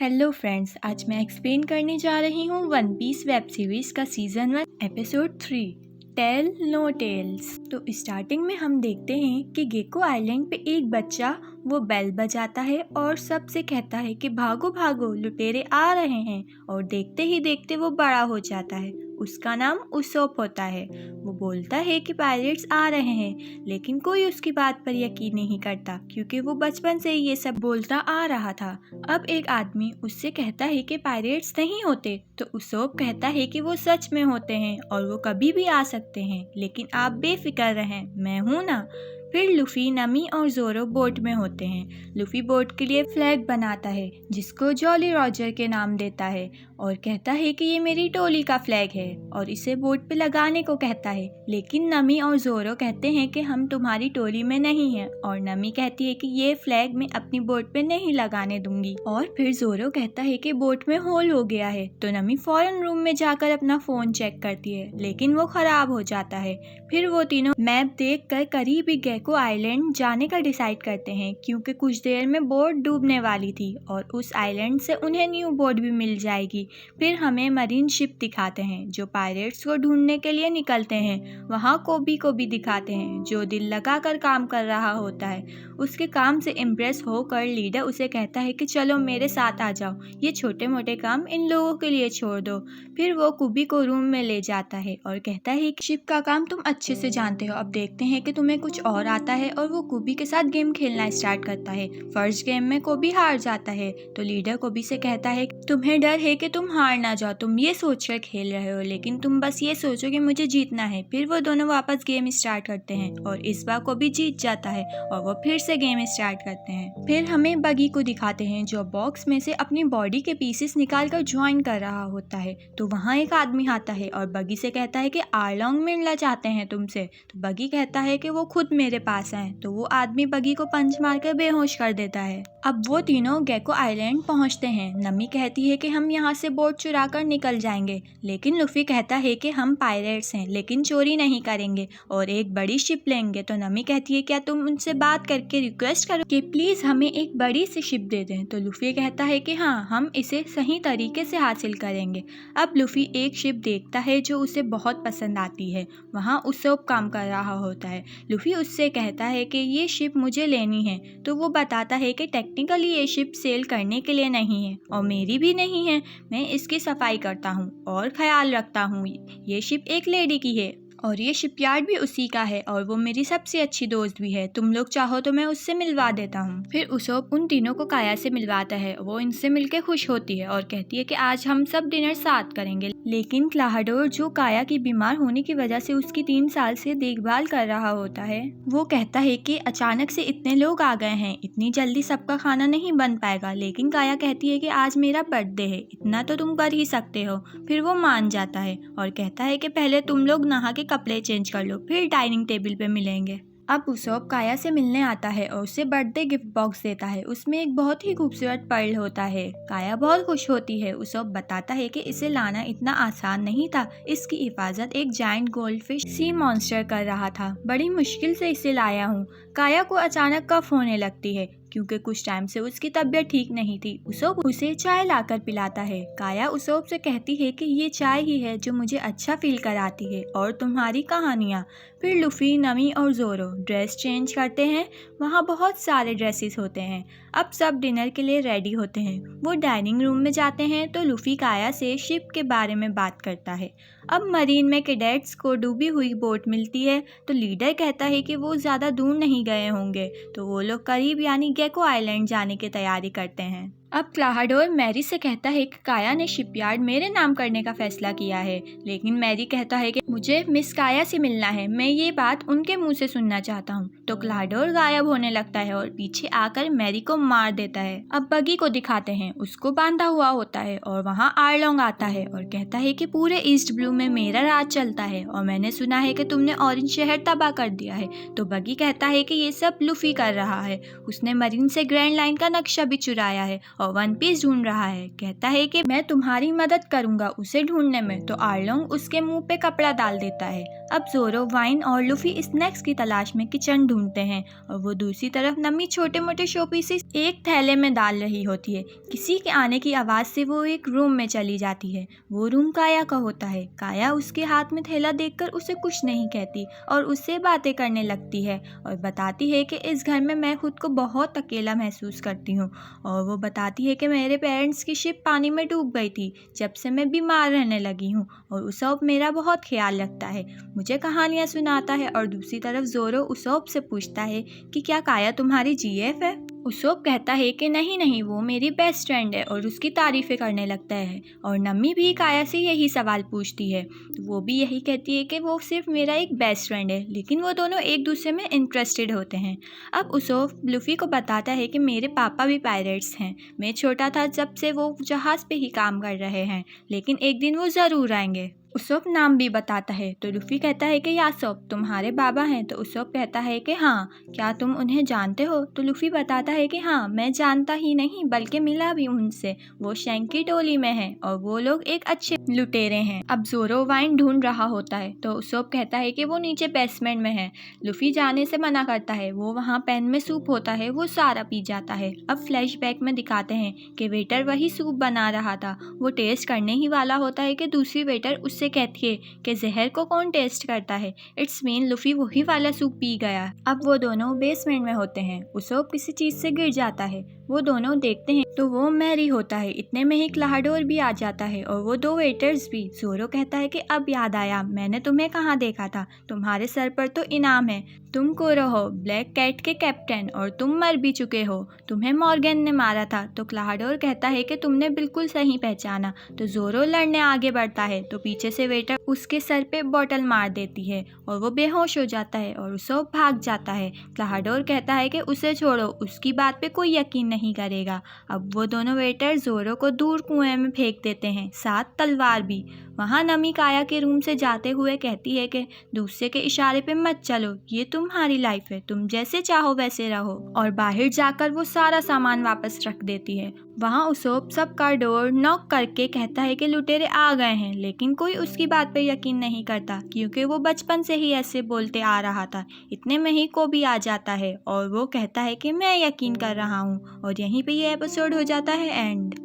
Hello friends, आज मैं explain करने जा रही हूँ वन पीस वेब सीरीज का season 1 episode 3 tell no tales. तो स्टार्टिंग में हम देखते हैं कि गेको आइलैंड पे एक बच्चा वो बेल बजाता है और सबसे कहता है कि भागो भागो लुटेरे आ रहे हैं, और देखते ही देखते वो बड़ा हो जाता है। उसका नाम उसोप होता है। वो बोलता है कि पायरेट्स आ रहे हैं, लेकिन कोई उसकी बात पर यकीन नहीं करता क्योंकि वो बचपन से ही ये सब बोलता आ रहा था। अब एक आदमी उससे कहता है कि पायरेट्स नहीं होते, तो उसोप कहता है कि वो सच में होते हैं और वो कभी भी आ सकते हैं, लेकिन आप बेफिक्र रहें, मैं हूँ ना। फिर लूफी, नमी और जोरो बोट में होते हैं। लूफी बोट के लिए फ्लैग बनाता है जिसको जॉली रॉजर के नाम देता है और कहता है कि ये मेरी टोली का फ्लैग है और इसे बोट पे लगाने को कहता है, लेकिन नमी और जोरो कहते हैं कि हम तुम्हारी टोली में नहीं हैं, और नमी कहती है कि ये फ्लैग मैं अपनी बोट पे नहीं लगाने दूंगी। और फिर जोरो कहता है कि बोट में होल हो गया है, तो नमी फौरन रूम में जाकर अपना फोन चेक करती है, लेकिन वो खराब हो जाता है। फिर वो तीनों मैप देखकर करीब ही गेको आइलैंड जाने का डिसाइड करते हैं क्योंकि कुछ देर में बोट डूबने वाली थी और उस आइलैंड से उन्हें न्यू बोट भी मिल जाएगी। फिर हमें मरीन शिप दिखाते हैं जो पायरेट्स को ढूंढने के लिए निकलते हैं। वहाँ कोबी को भी दिखाते हैं जो दिल लगाकर काम कर रहा होता है। उसके काम से इम्प्रेस होकर लीडर उसे कहता है कि चलो मेरे साथ आ जाओ, ये छोटे मोटे काम इन लोगों के लिए छोड़ दो। फिर वो कुबी को रूम में ले जाता है और कहता है कि शिप का काम तुम अच्छे से जानते हो, अब देखते हैं कि तुम्हें कुछ और आता है। और वो कुबी के साथ गेम खेलना स्टार्ट करता है। फर्स्ट गेम में कोबी हार जाता है, तो लीडर कोबी से कहता है तुम्हें डर है कि तुम हार ना जाओ, तुम ये सोचकर खेल रहे हो, लेकिन तुम बस ये सोचो कि मुझे जीतना है। फिर वो दोनों वापस गेम स्टार्ट करते हैं और इस बार कोबी जीत जाता है और वो फिर से गेम स्टार्ट करते हैं। फिर हमें बगी को दिखाते हैं जो बॉक्स में से अपनी बॉडी के पीसेस निकालकर ज्वाइन कर रहा होता है। तो वहाँ एक आदमी आता है और बगी से कहता है कि आरलोंग मिलना चाहते हैं तुमसे। तो बगी कहता है कि वो खुद मेरे पास आए। तो वो आदमी बगी को पंच मारकर बेहोश कर देता है। अब वो तीनों गेको आइलैंड पहुंचते हैं। नमी कहती है कि हम यहाँ से बोट चुरा कर निकल जाएंगे, लेकिन लूफी कहता है कि हम पायरेट्स हैं लेकिन चोरी नहीं करेंगे और एक बड़ी शिप लेंगे। तो नमी कहती है क्या तुम उनसे बात करके रिक्वेस्ट करो कि प्लीज हमें एक बड़ी सी शिप दे दें। तो लूफी कहता है कि हाँ, हम इसे सही तरीके से हासिल करेंगे। अब लूफी एक शिप देखता है जो उसे बहुत पसंद आती है। वहाँ उसोप काम कर रहा होता है। लूफी उससे कहता है कि ये शिप मुझे लेनी है। तो वो बताता है कि टेक्निकली ये शिप सेल करने के लिए नहीं है और मेरी भी नहीं है, मैं इसकी सफाई करता हूँ और ख्याल रखता हूँ। ये शिप एक लेडी की है और ये शिपयार्ड भी उसी का है और वो मेरी सबसे अच्छी दोस्त भी है। तुम लोग चाहो तो मैं उससे मिलवा देता हूँ। फिर उसोप उन तीनों को काया से मिलवाता है। वो इनसे मिलके खुश होती है और कहती है कि आज हम सब डिनर साथ करेंगे। लेकिन क्लाहाडोर, जो काया की बीमार होने की वजह से उसकी 3 साल से देखभाल कर रहा होता है, वो कहता है कि अचानक से इतने लोग आ गए हैं, इतनी जल्दी सबका खाना नहीं बन पाएगा। लेकिन काया कहती है कि आज मेरा बर्थडे है, इतना तो तुम कर ही सकते हो। फिर वो मान जाता है और कहता है कि पहले तुम लोग नहा के कपड़े चेंज कर लो, फिर डाइनिंग टेबल पे मिलेंगे। अब उसोप काया से मिलने आता है और उसे बर्थडे गिफ्ट बॉक्स देता है। उसमें एक बहुत ही खूबसूरत पर्ल होता है। काया बहुत खुश होती है। उसोप बताता है कि इसे लाना इतना आसान नहीं था, इसकी हिफाजत एक जायंट गोल्डफिश सी मॉन्स्टर कर रहा था, बड़ी मुश्किल से इसे लाया हूँ। काया को अचानक कफ होने लगती है क्योंकि कुछ टाइम से उसकी तबीयत ठीक नहीं थी। उसोप उसे चाय लाकर पिलाता है। काया उसोप से कहती है कि ये चाय ही है जो मुझे अच्छा फील कराती है, और तुम्हारी कहानियाँ। फिर लूफी, नमी और जोरो ड्रेस चेंज करते हैं। वहाँ बहुत सारे ड्रेसेस होते हैं। अब सब डिनर के लिए रेडी होते हैं। वो डाइनिंग रूम में जाते हैं तो लूफी काया से शिप के बारे में बात करता है। अब मरीन में कैडेट्स को डूबी हुई बोट मिलती है, तो लीडर कहता है कि वो ज़्यादा दूर नहीं गए होंगे, तो वो लोग करीब यानी गेको आइलैंड जाने की तैयारी करते हैं। अब क्लाहाडोर मैरी से कहता है कि काया ने शिपयार्ड मेरे नाम करने का फैसला किया है, लेकिन मैरी कहता है कि मुझे मिस काया से मिलना है, मैं ये बात उनके मुंह से सुनना चाहता हूँ। तो क्लाहाडोर गायब होने लगता है और पीछे आकर मैरी को मार देता है। अब बगी को दिखाते हैं, उसको बांधा हुआ होता है और वहाँ आरलोंग आता है और कहता है कि पूरे ईस्ट ब्लू में मेरा राज चलता है और मैंने सुना है कि तुमने ऑरेंज शहर तबाह कर दिया है। तो बगी कहता है कि ये सब लूफी कर रहा है, उसने मरीन से ग्रैंड लाइन का नक्शा भी चुराया है और वन पीस ढूंढ रहा है। कहता है कि मैं तुम्हारी मदद करूंगा उसे ढूंढने में। तो आरलोंग उसके मुंह पे कपड़ा डाल देता है। अब जोरो, वाइन और लूफी स्नैक्स की तलाश में किचन ढूंढते हैं और वो दूसरी तरफ नमी छोटे मोटे शोपीसेस एक थैले में डाल रही होती है। किसी के आने की आवाज़ से वो एक रूम में चली जाती है। वो रूम काया का होता है। काया उसके हाथ में थैला देखकर उसे कुछ नहीं कहती और उससे बातें करने लगती है और बताती है कि इस घर में मैं खुद को बहुत अकेला महसूस करती हूँ। और वो बताती है कि मेरे पेरेंट्स की शिप पानी में डूब गई थी जब से मैं बीमार रहने लगी हूँ और उसोप मेरा बहुत ख्याल रखता है, मुझे कहानियाँ सुनाता है। और दूसरी तरफ जोरो उसोप से पूछता है कि क्या काया तुम्हारी जीएफ है। उसोप कहता है कि नहीं नहीं, वो मेरी बेस्ट फ्रेंड है और उसकी तारीफ़ें करने लगता है। और नम्मी भी काया से यही सवाल पूछती है तो वो भी यही कहती है कि वो सिर्फ मेरा एक बेस्ट फ्रेंड है, लेकिन वो दोनों एक दूसरे में इंटरेस्टेड होते हैं। अब उसोप लूफी को बताता है कि मेरे पापा भी पायरेट्स हैं। मैं छोटा था जब से वो जहाज़ पे ही काम कर रहे हैं, लेकिन एक दिन वो ज़रूर आएंगे। उसोप नाम भी बताता है तो लूफी कहता है कि यासोप तुम्हारे बाबा हैं। तो उसोप कहता है कि हाँ, क्या तुम उन्हें जानते हो। तो लूफी बताता है कि हाँ, मैं जानता ही नहीं बल्कि मिला भी उनसे। वो शैंक की टोली में है और वो लोग एक अच्छे लुटेरे हैं। अब जोरो वाइन ढूंढ रहा होता है तो उसोप कहता है कि वो नीचे बेसमेंट में है। लूफी जाने से मना करता है। वो वहाँ पैन में सूप होता है, वो सारा पी जाता है। अब फ्लैशबैक में दिखाते हैं कि वेटर वही सूप बना रहा था। वो टेस्ट करने ही वाला होता है कि दूसरी वेटर उससे कहती है कि जहर को कौन टेस्ट करता है। इट्स मीन लूफी वही वाला सूप पी गया। अब वो दोनों बेसमेंट में होते हैं। उसोप किसी चीज से गिर जाता है। वो दोनों देखते हैं तो वो मैरी होता है। इतने में ही क्लाहाडोर भी आ जाता है और वो दो वेटर्स भी। जोरो कहता है कि अब याद आया, मैंने तुम्हें कहाँ देखा था। तुम्हारे सर पर तो इनाम है। तुम कोरो हो, ब्लैक कैट के कैप्टन, और तुम मर भी चुके हो। तुम्हें मॉर्गन ने मारा था। तो क्लाहाडोर कहता है कि तुमने बिल्कुल सही पहचाना। तो जोरो लड़ने आगे बढ़ता है तो पीछे से वेटर उसके सर पे बॉटल मार देती है और वो बेहोश हो जाता है और उसोप भाग जाता है। क्लाहाडोर कहता है कि उसे छोड़ो, उसकी बात पे कोई यकीन नहीं करेगा। अब वो दोनों वेटर जोरो को दूर कुएं में फेंक देते हैं, साथ तलवार भी। वहाँ नमी काया के रूम से जाते हुए कहती है कि दूसरे के इशारे पे मत चलो, ये तुम्हारी लाइफ है, तुम जैसे चाहो वैसे रहो। और बाहर जाकर वो सारा सामान वापस रख देती है। वहाँ उसोप सबका डोर नॉक करके कहता है कि लुटेरे आ गए हैं, लेकिन कोई उसकी बात पे यकीन नहीं करता क्योंकि वो बचपन से ही ऐसे बोलते आ रहा था। इतने में ही को भी आ जाता है और वो कहता है कि मैं यकीन कर रहा हूँ। और यहीं पे ये एपिसोड हो जाता है एंड।